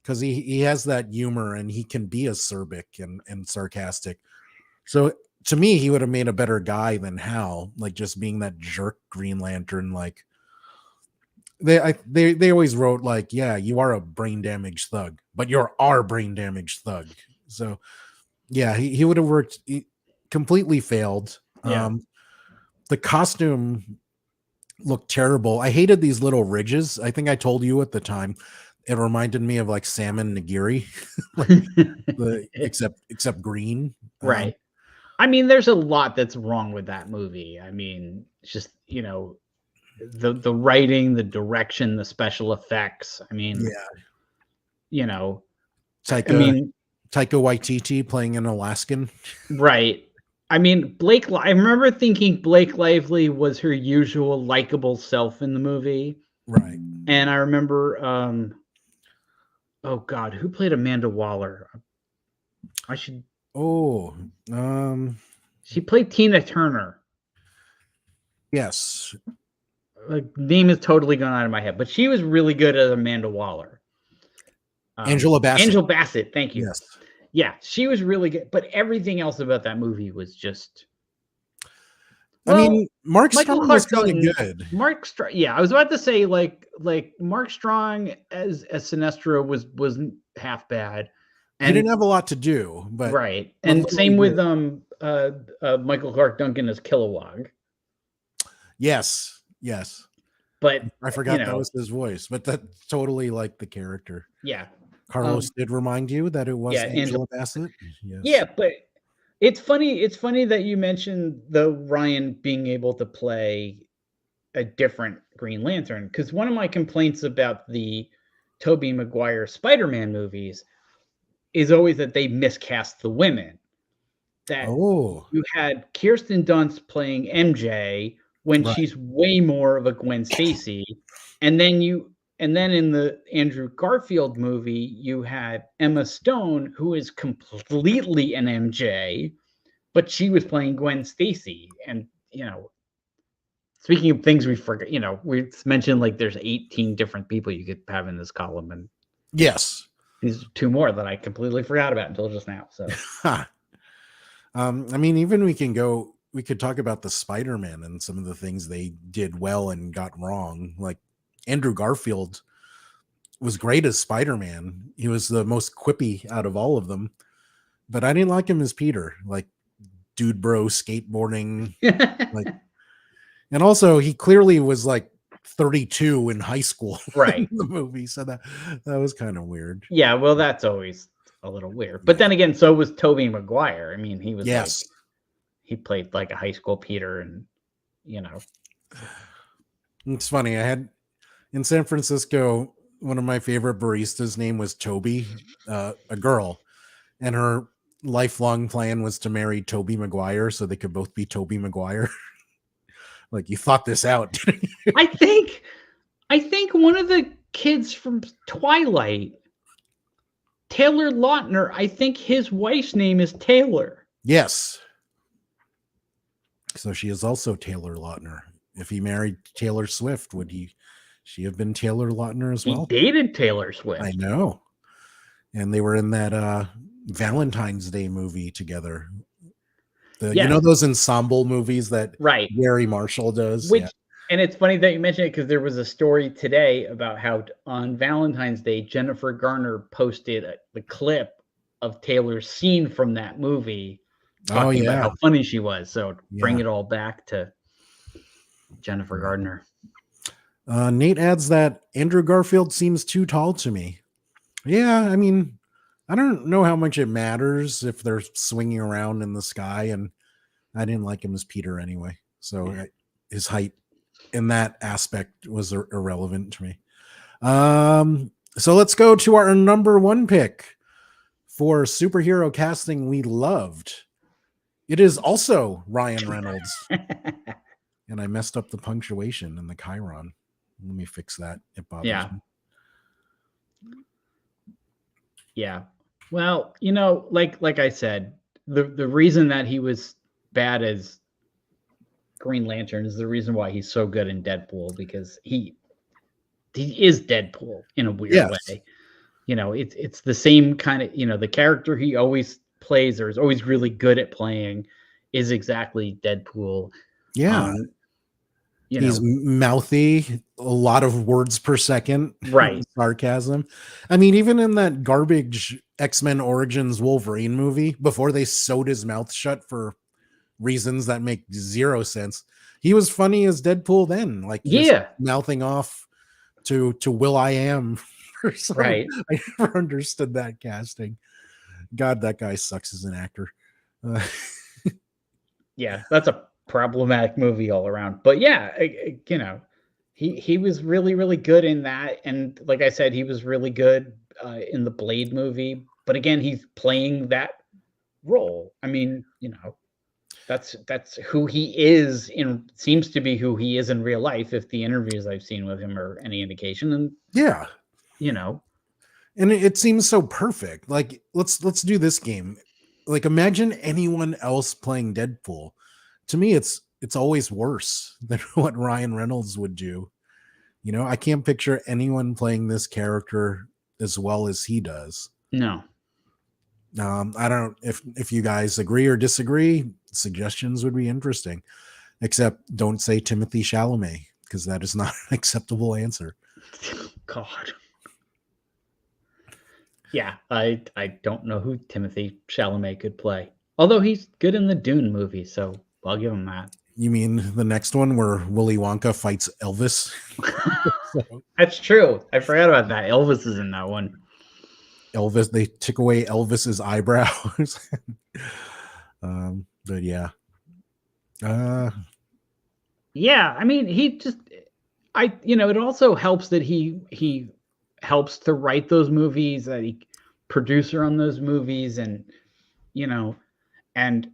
because he has that humor and he can be acerbic and sarcastic. So to me, he would have made a better guy than Hal, like just being that jerk Green Lantern. Like they always wrote like, yeah, you are a brain damaged thug, but you're our brain damaged thug. So yeah, he would have worked. He completely failed. Yeah. The costume looked terrible. I hated these little ridges. I think I told you at the time, it reminded me of like Salmon Nigiri, like except green. Right. I mean, there's a lot that's wrong with that movie. I mean, it's just, you know, the writing, the direction, the special effects. I mean, Yeah, you know, it's like I mean, Taika Waititi playing an Alaskan. Right. I mean, I remember thinking Blake Lively was her usual likable self in the movie. Right. And I remember, oh God, who played Amanda Waller? I should. Oh, She played Tina Turner. yes. Name is totally gone out of my head, but she was really good as Amanda Waller. Angela Bassett. Angela Bassett, thank you. Yes. Yeah, she was really good, but everything else about that movie was just. I mean, Mark Strong was kind of good. Mark Strong, yeah, I was about to say like Mark Strong as Sinestro wasn't half bad, and he didn't have a lot to do, but right, and same with Michael Clark Duncan as Kilowog. Yes, but I forgot that was his voice, but that's totally like the character. Yeah, Carlos did remind you that it was Angela Bassett. Yes. Yeah, but it's funny. It's funny that you mentioned the Ryan being able to play a different Green Lantern, because one of my complaints about the Tobey Maguire Spider-Man movies is always that they miscast the women. That you had Kirsten Dunst playing MJ when she's way more of a Gwen Stacy, and then in the Andrew Garfield movie, you had Emma Stone, who is completely an MJ, but she was playing Gwen Stacy. And, speaking of things we forgot, we mentioned like there's 18 different people you could have in this column. And yes, these are two more that I completely forgot about until just now. So, I mean, even we could talk about the Spider-Man and some of the things they did well and got wrong. Like Andrew Garfield was great as Spider-Man. He was the most quippy out of all of them, but I didn't like him as Peter, like dude bro skateboarding. Like, and also he clearly was like 32 in high school, right? In the movie, so that was kind of weird. Yeah, well, that's always a little weird. But then again, so was Tobey Maguire. I mean, he was like, he played like a high school Peter, and it's funny. I had in San Francisco, one of my favorite baristas' name was Toby, a girl, and her lifelong plan was to marry Tobey Maguire so they could both be Tobey Maguire. Like, you thought this out, didn't you? I think one of the kids from Twilight, Taylor Lautner, I think his wife's name is Taylor. Yes. So she is also Taylor Lautner. If he married Taylor Swift, would she have been Taylor Lautner as well? He dated Taylor Swift. I know. And they were in that Valentine's Day movie together. You know those ensemble movies that Gary Marshall does? And it's funny that you mentioned it, because there was a story today about how on Valentine's Day, Jennifer Garner posted the clip of Taylor's scene from that movie, talking about how funny she was. So bring it all back to Jennifer Gardner. Nate adds that Andrew Garfield seems too tall to me. Yeah, I mean, I don't know how much it matters if they're swinging around in the sky, and I didn't like him as Peter anyway. So his height in that aspect was irrelevant to me. So let's go to our number one pick for superhero casting we loved. It is also Ryan Reynolds. And I messed up the punctuation and the chyron. Let me fix that. It bothers me. Yeah. Well, like I said, the reason that he was bad as Green Lantern is the reason why he's so good in Deadpool, because he is Deadpool in a weird way. It's the same kind of, the character he always plays or is always really good at playing is exactly Deadpool. Yeah. He's mouthy, a lot of words per second, sarcasm. I mean, even in that garbage X-Men Origins Wolverine movie, before they sewed his mouth shut for reasons that make zero sense, he was funny as Deadpool then, like mouthing off to Will.i.am or something. I never understood that casting. God, that guy sucks as an actor. Yeah, that's a problematic movie all around. But he was really, really good in that. And like I said, he was really good in the Blade movie. but again, he's playing that role. I mean, that's who he is seems to be who he is in real life, if the interviews I've seen with him are any indication. And Yeah. you know, And it seems so perfect. Like, let's do this game. Like, imagine anyone else playing Deadpool. To me, it's always worse than what Ryan Reynolds would do. I can't picture anyone playing this character as well as he does. no. I don't if you guys agree or disagree, suggestions would be interesting. Except don't say Timothy Chalamet, because that is not an acceptable answer. God. Yeah, I don't know who Timothy Chalamet could play. Although he's good in the Dune movie, so I'll give him that. You mean the next one where Willy Wonka fights Elvis? That's true. I forgot about that. Elvis is in that one. Elvis, they took away Elvis's eyebrows. But yeah. Yeah, I mean, it also helps that he helps to write those movies, that he producer on those movies, and and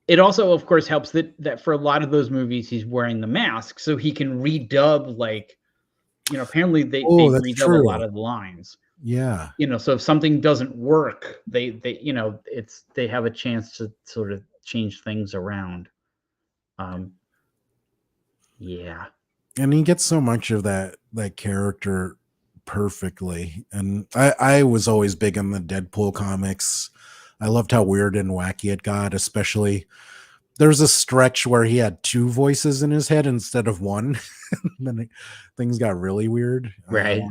it also, of course, helps that for a lot of those movies he's wearing the mask, so he can redub, like, apparently they redub true. a lot of the lines. Yeah. So if something doesn't work, they have a chance to sort of change things around. Yeah. And he gets so much of that character perfectly. And I was always big on the Deadpool comics. I loved how weird and wacky it got, especially there's a stretch where he had two voices in his head instead of one. Then things got really weird. Right.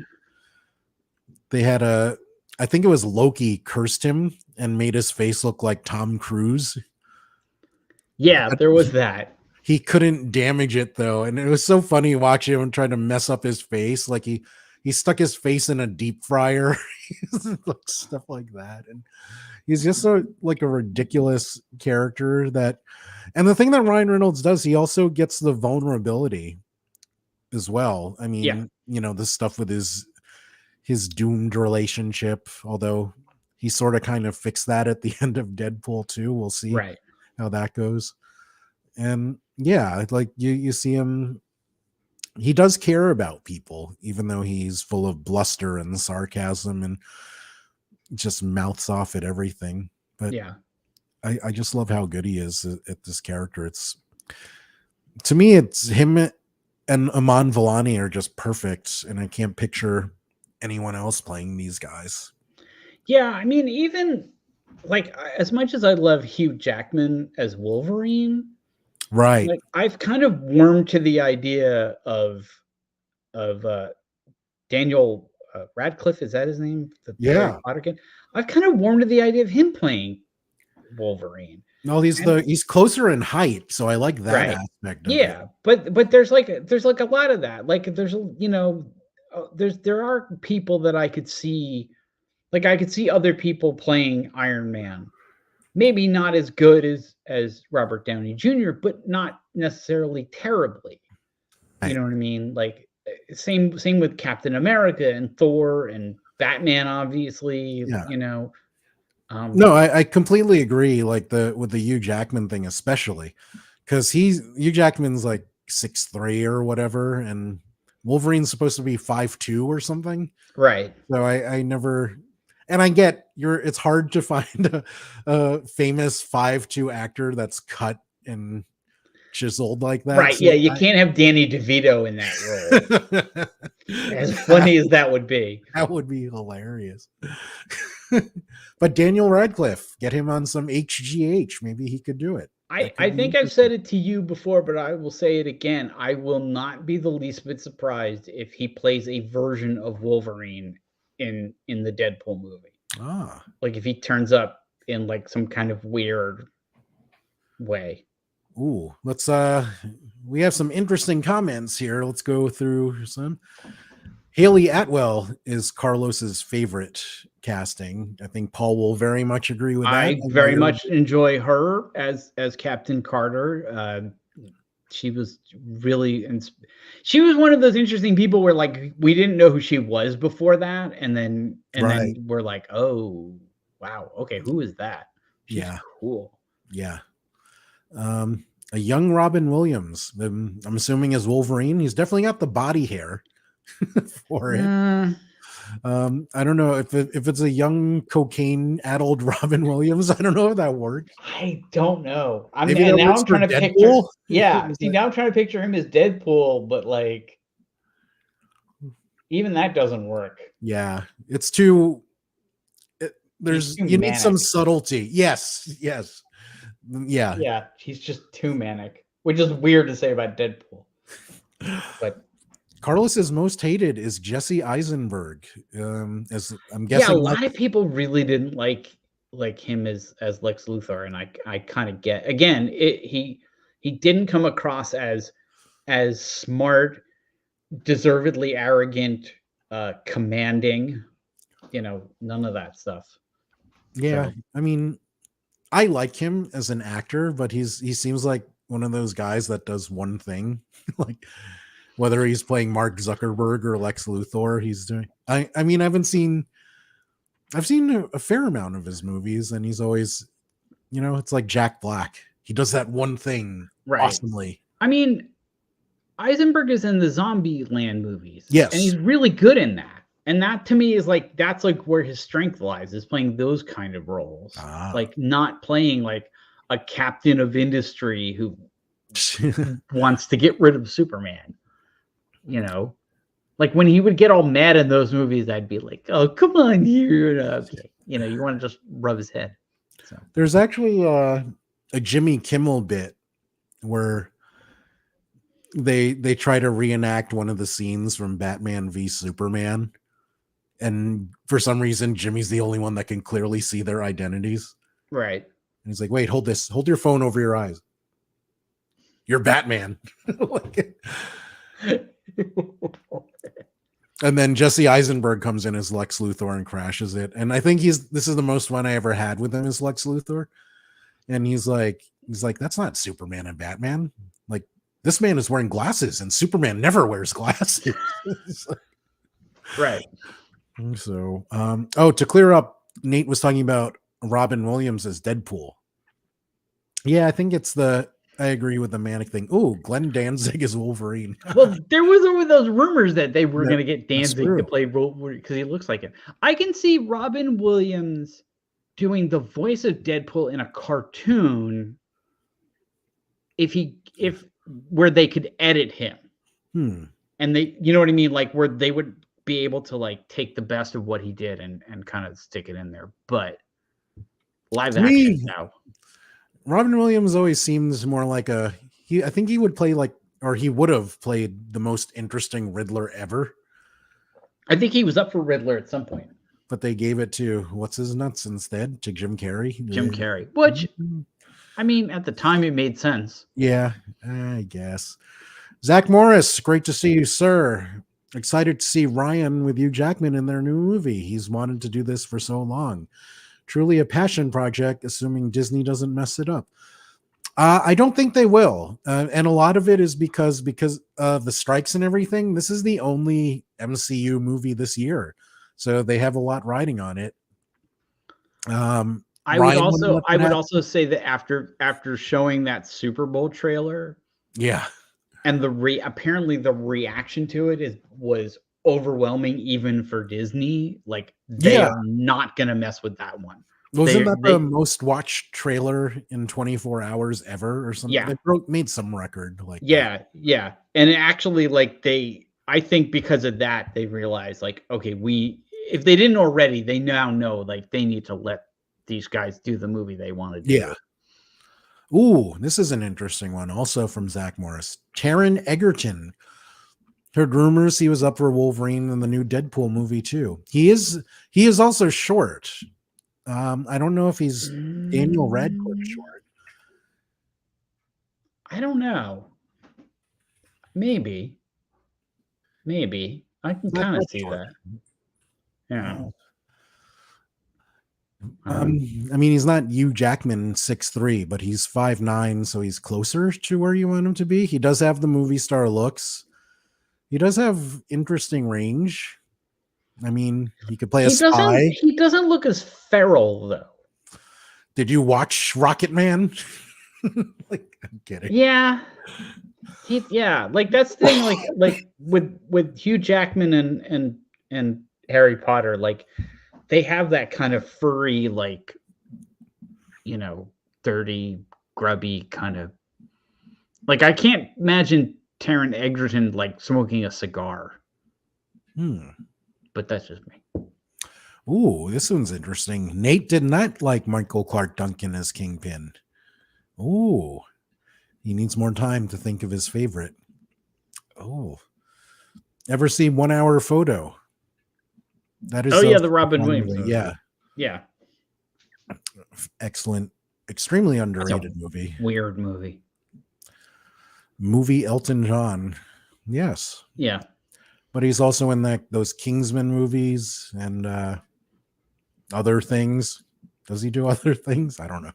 They had I think it was Loki cursed him and made his face look like Tom Cruise. Yeah, there was that. He couldn't damage it though, and it was so funny watching him try to mess up his face. Like he stuck his face in a deep fryer, stuff like that, and he's just a ridiculous character. And the thing that Ryan Reynolds does, he also gets the vulnerability as well. I mean, the stuff with his doomed relationship, although he sort of kind of fixed that at the end of Deadpool 2. We'll see how that goes. And yeah, like you see him, he does care about people, even though he's full of bluster and sarcasm and just mouths off at everything. But yeah, I just love how good he is at this character. To me, it's him and Aman Vellani are just perfect, and I can't picture anyone else playing these guys. Yeah, I mean, even like, as much as I love Hugh Jackman as Wolverine, right? Like, I've kind of warmed to the idea of Daniel Radcliffe. Is that his name? The Harry Potter kid. I've kind of warmed to the idea of him playing Wolverine. No, he's closer in height, so I like that aspect of it. But there's like a lot of that. Like, there are people that I could see, like I could see other people playing Iron Man. Maybe not as good as Robert Downey Jr., but not necessarily terribly. You know what I mean? Like, same with Captain America and Thor and Batman, obviously. No, I completely agree. Like with the Hugh Jackman thing, especially because Hugh Jackman's like 6'3" or whatever, and Wolverine's supposed to be 5'2" or something. Right. So I never. And I get it's hard to find a famous 5'2" actor that's cut and chiseled like that. Right. So yeah, you can't have Danny DeVito in that role. As funny as that would be. That would be hilarious. But Daniel Radcliffe, get him on some HGH. Maybe he could do it. I think I've said it to you before, but I will say it again. I will not be the least bit surprised if he plays a version of Wolverine in the Deadpool movie. Like if he turns up in like some kind of weird way. Ooh, let's we have some interesting comments here. Let's go through some. Haley Atwell is Carlos's favorite casting. I think Paul will very much agree with that. I very much enjoy her as Captain Carter. She was really, she was one of those interesting people where, like, we didn't know who she was before that, and then we're like, oh, Wow. Okay, who is that? She's Yeah. cool. Yeah. A young Robin Williams. I'm assuming as Wolverine. He's definitely got the body hair for it. I don't know if it's a young cocaine-addled Robin Williams. I don't know if that works. I don't know. Maybe that Now works I'm for trying to picture. Deadpool. Yeah. See, now I'm trying to picture him as Deadpool, but like even that doesn't work. Yeah, it's too. He's too You need some manic. subtlety. Yes. Yeah. Yeah, he's just too manic, which is weird to say about Deadpool. But Carlos's most hated is Jesse Eisenberg. As I'm yeah, a guessing, lot of people really didn't like him as Lex Luthor, and I kind of get again he didn't come across as smart, deservedly arrogant, commanding, none of that stuff. yeah. So, I mean, I like him as an actor, but he seems like one of those guys that does one thing, like whether he's playing Mark Zuckerberg or Lex Luthor, he's doing. I mean, I've seen a fair amount of his movies, and he's always, it's like Jack Black. He does that one thing right. awesomely. I mean, Eisenberg is in the Zombie Land movies. Yes. And he's really good in that. And that to me is like, that's like where his strength lies, is playing those kind of roles. Like not playing like a captain of industry who wants to get rid of Superman. Like when he would get all mad in those movies, I'd be like, oh, come on here. Okay. You want to just rub his head. So there's actually a Jimmy Kimmel bit where they try to reenact one of the scenes from Batman v Superman, and for some reason Jimmy's the only one that can clearly see their identities. Right. And he's like, wait, hold your phone over your eyes. You're Batman. And then Jesse Eisenberg comes in as Lex Luthor and crashes it. And I think this is the most fun I ever had with him as Lex Luthor. And he's like, that's not Superman and Batman. Like, this man is wearing glasses and Superman never wears glasses. Right. So, to clear up, Nate was talking about Robin Williams as Deadpool. Yeah, I think I agree with the manic thing. Oh, Glenn Danzig is Wolverine. Well, there was over those rumors that they were going to get Danzig to play Wolverine because he looks like it. I can see Robin Williams doing the voice of Deadpool in a cartoon if where they could edit him. And they, you know what I mean? Like where they would be able to like take the best of what he did and kind of stick it in there. But live action now. Robin Williams always seems more like I think he would play he would have played the most interesting Riddler ever. I think he was up for Riddler at some point. But they gave it to what's his nuts instead, to Jim Carrey. Jim Carrey, which, I mean, at the time it made sense. Yeah, I guess. Zach Morris, great to see you, sir. Excited to see Ryan with Hugh Jackman in their new movie. He's wanted to do this for so long. Truly a passion project, assuming Disney doesn't mess it up. I don't think they will. And a lot of it is because of the strikes and everything. This is the only MCU movie this year. So they have a lot riding on it. I would also say that after showing that Super Bowl trailer, yeah, and apparently the reaction to it was overwhelming even for Disney. Like they are not gonna mess with that one. Wasn't that the most watched trailer in 24 hours ever or something? Yeah, they made some record like that. Yeah. And actually, like I think because of that, they realized like, okay, if they didn't already, they now know like they need to let these guys do the movie they want to do. Yeah. Ooh, this is an interesting one. Also from Zach Morris. Taron Egerton. Heard rumors he was up for Wolverine in the new Deadpool movie too. He is also short. I don't know if he's Daniel Radcliffe short. I don't know. Maybe. I can kind of see that. Yeah. I mean, he's not Hugh Jackman 6'3", but he's 5'9", so he's closer to where you want him to be. He does have the movie star looks. He does have interesting range. I mean, he could play a spy. He doesn't look as feral though. Did you watch Rocket Man? Like, I'm kidding. Yeah. Like that's the thing, like with Hugh Jackman and Harry Potter, like they have that kind of furry, like, dirty, grubby kind of, like, I can't imagine Taron Egerton like smoking a cigar. But that's just me. Ooh, this one's interesting. Nate did not like Michael Clark Duncan as Kingpin. Ooh, he needs more time to think of his favorite. Oh, ever see 1 Hour Photo? That is the Robin Williams movie. Yeah, excellent, extremely underrated movie. Weird movie. Elton John. Yes. Yeah. But he's also in those Kingsman movies and other things. Does he do other things? I don't know.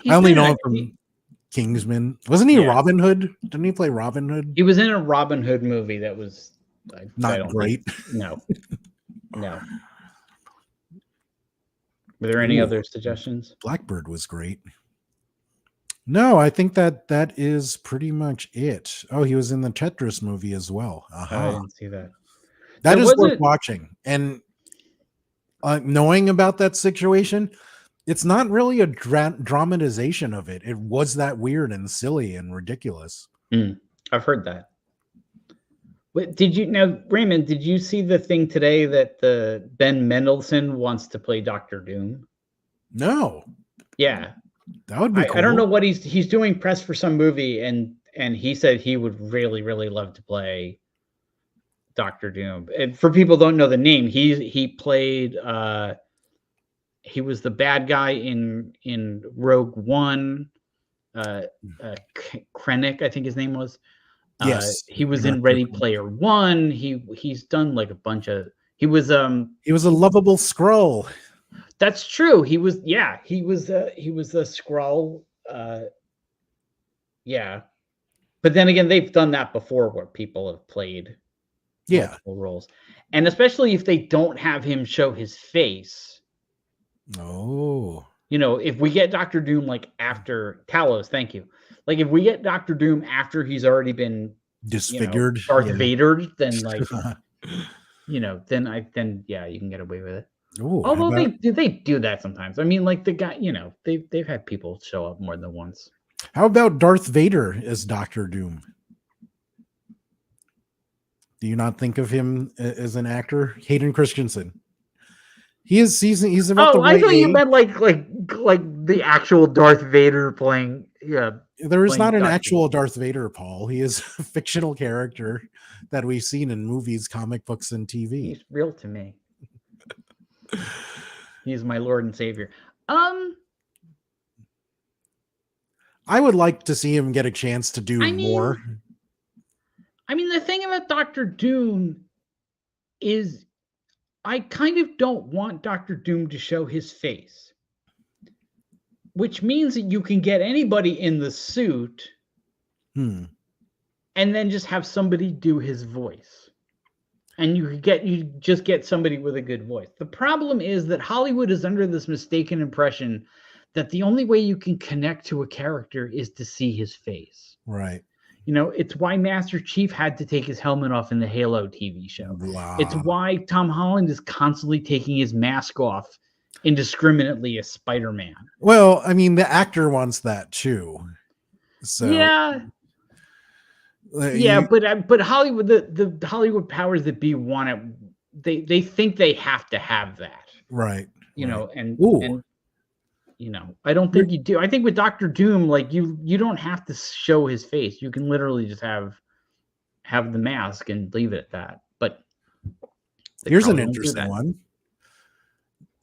I only know him from Kingsman. Wasn't he Robin Hood? Didn't he play Robin Hood? He was in a Robin Hood movie that was not great. No. Were there any other suggestions? Blackbird was great. No, I think that is pretty much it. Oh, he was in the Tetris movie as well. I didn't see that. That is worth watching. And knowing about that situation, it's not really a dramatization of it. It was that weird and silly and ridiculous. I've heard that. But Raymond, did you see the thing today that the Ben Mendelsohn wants to play Dr. Doom? No. Yeah. That would be cool. I don't know what he's doing press for some movie, and he said he would really, really love to play Dr. Doom. And for people who don't know the name, he played he was the bad guy in Rogue One. Krennic, I think his name was. Yes. He was in Ready Player One. He's done like a bunch of. He was a lovable Skrull. That's true. He was a Skrull. Yeah. But then again, they've done that before where people have played multiple roles. And especially if they don't have him show his face. Oh. If we get Dr. Doom like after Talos, thank you. Like if we get Dr. Doom after he's already been disfigured, Darth Vader, then like then you can get away with it. Ooh, although they do that sometimes. I mean, like the guy, they've had people show up more than once. How about Darth Vader as Dr. Doom? Do you not think of him as an actor? Hayden Christensen. He's about the right I thought you age. meant like the actual Darth Vader playing. Yeah, there is not an actual Darth Vader, Paul. He is a fictional character that we've seen in movies, comic books, and TV. He's real to me. He's my Lord and Savior. I would like to see him get a chance to do more. I mean, the thing about Dr. Doom is I kind of don't want Dr. Doom to show his face, which means that you can get anybody in the suit and then just have somebody do his voice. And you just get somebody with a good voice. The problem is that Hollywood is under this mistaken impression that the only way you can connect to a character is to see his face. Right. It's why Master Chief had to take his helmet off in the Halo TV show. Wow. It's why Tom Holland is constantly taking his mask off indiscriminately as Spider-Man. Well, I mean, the actor wants that too. So yeah. But Hollywood, the Hollywood powers that be want it. They think they have to have that, right? And I don't think you do. I think with Dr. Doom, like you don't have to show his face. You can literally just have the mask and leave it at that. But here's an interesting one.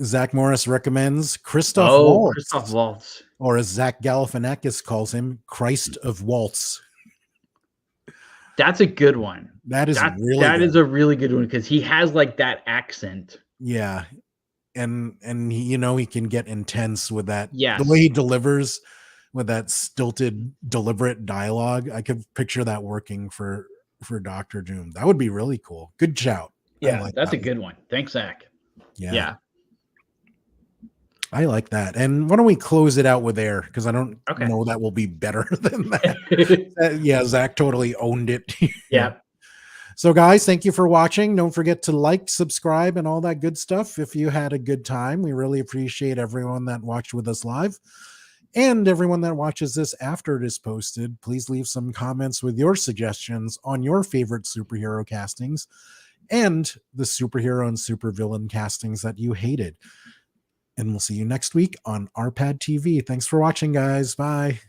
Zach Morris recommends Christoph Waltz. Christoph Waltz, or as Zach Galifianakis calls him, Christ of Waltz. That's a good one. That is a really good one because he has like that accent. Yeah. And he can get intense with that. Yeah. The way he delivers with that stilted, deliberate dialogue. I could picture that working for Dr. Doom. That would be really cool. Good shout. Yeah, like that's that a good one. Thanks, Zach. Yeah. I like that. And why don't we close it out with air? Because I don't Okay. know that will be better than that. Yeah, Zach totally owned it. Yeah. So, guys, thank you for watching. Don't forget to like, subscribe, and all that good stuff. If you had a good time, we really appreciate everyone that watched with us live. And everyone that watches this after it is posted, please leave some comments with your suggestions on your favorite superhero castings and the superhero and supervillain castings that you hated. And we'll see you next week on RPadTV. Thanks for watching, guys. Bye.